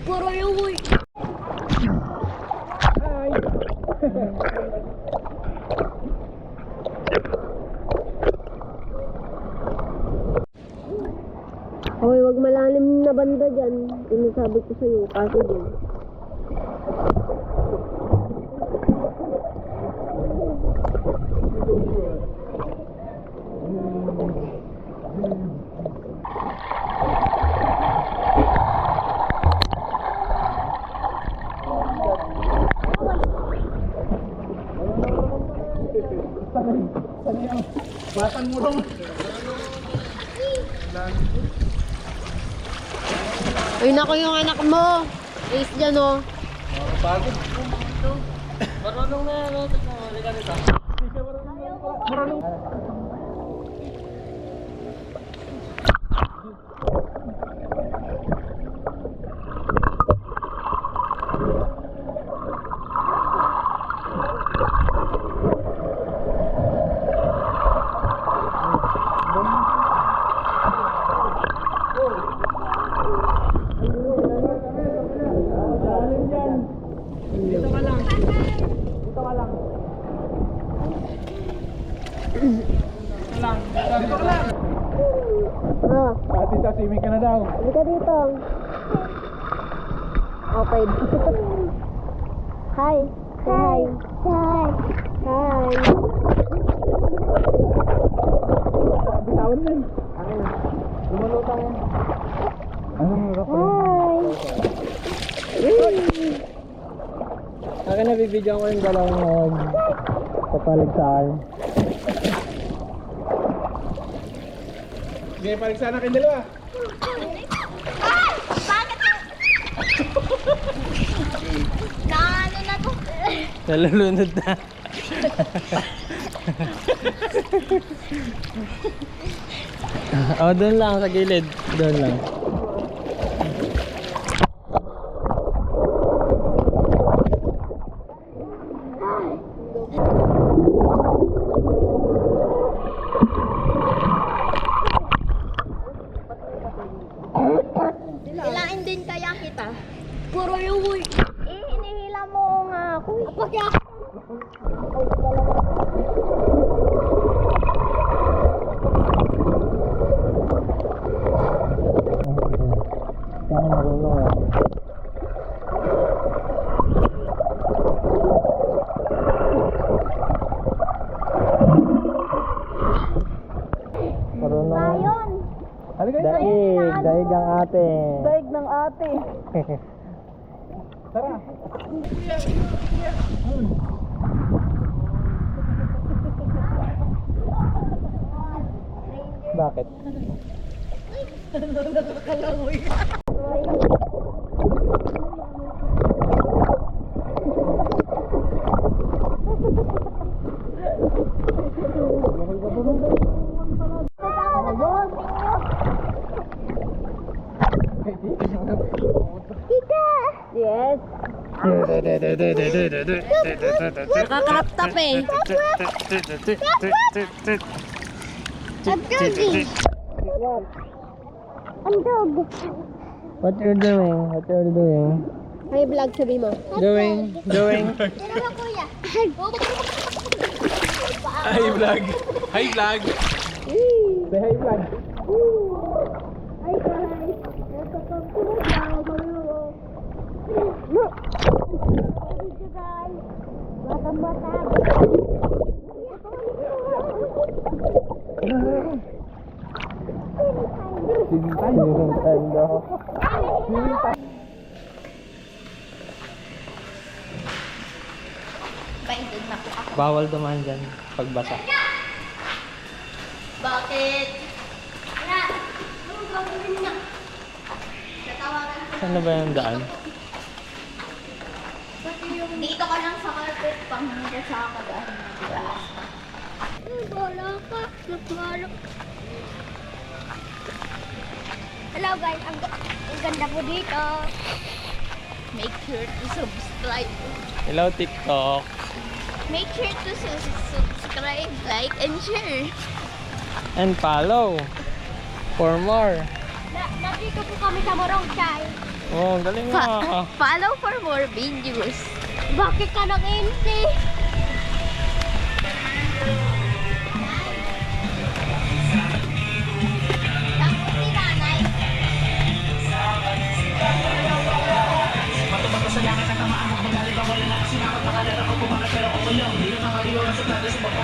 Puro yung uy. Hoy, wag malalim na banda dyan. Sinasabi ko sa'yo, kasi din. Batang murong. Ay, naku yung anak mo. Ace dyan, oh. Pagod. Marunong na, ano? Halika dito. Marunong. Dito ka lang. Dito ka lang. Dito ka lang. Ah, Ate, saswimming ka na daw. halika dito. Okay. Hi. Hi. Hi. Hi. Bitawan mo yun. Ano yun? Lumulutang yan. Ano mo? Hi. Akin na bibigyan ko yung dalawang papaligsahan. Sige, paligsahan na kayong dalawa. Bakit? Na ano na to? Nalulunod na. Oh, doon lang sa gilid. Doon lang. Hilain din kaya kita. Puro yung uy. Eh, hinihila mo nga ako. Apakya. Saan marunong eh. Marunong. Ayun. Daig ang ate. Daig ng ate. Tara. Bakit? Yes. Nakakarap-tap eh. I'm doggy. I'm dog. What you're doing? What you're doing? Hi vlog sabi mo. Doing. Tira mo kuya. Hi vlog. Hi vlog. Say hi vlog. Hi guys. Nintendo. Paindod na po ako. Bawal dumaan dyan pagbasa. Bakit? Wala. Anong gagawin niya? Tatawagan ko. Saan na ba yung daan? Dito ka lang sa carpet pang hindi sa kagaan ng grass. Wala ka. Nagwala. Hello guys, ang ganda po dito. Make sure to subscribe. Hello TikTok. Make sure to subscribe, like, and share. And follow for more. Nandito po kami sa Morong Chai. Oh, ang galing mo. Follow for more videos. Bakit ka nag-inti?